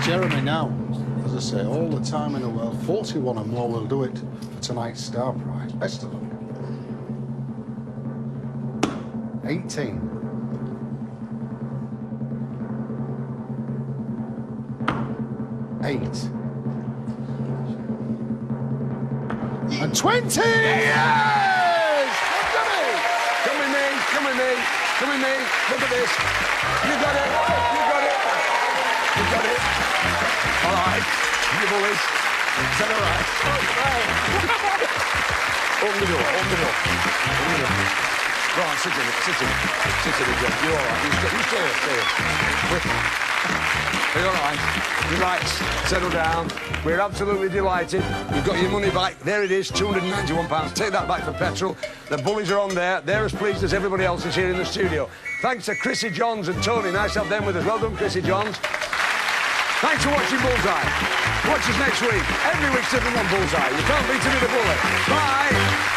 Jeremy now, as I say, all the time in the world, 41 and more will do it for tonight's star prize. Best of luck. 18. 8. And 20! Yes! Come with me, come with me, come with me. Look at this. You got it, you got it. You got it. All right, you bullies. Is that all right? Open the door, open the door. Open the door. Go on, sit in it, sit in it. Sit in it, John. You're all right. You stay here, stay here. Are you all right? You're right. Settle down. We're absolutely delighted. You've got your money back. There it is, £291. Take that back for petrol. The bullies are on there. They're as pleased as everybody else is here in the studio. Thanks to Chrissy Johns and Tony. Nice to have them with us. Well done, Chrissy Johns. Thanks for watching Bullseye. Watch us next week. Every week's different on Bullseye. You can't beat him with a bullet. Bye.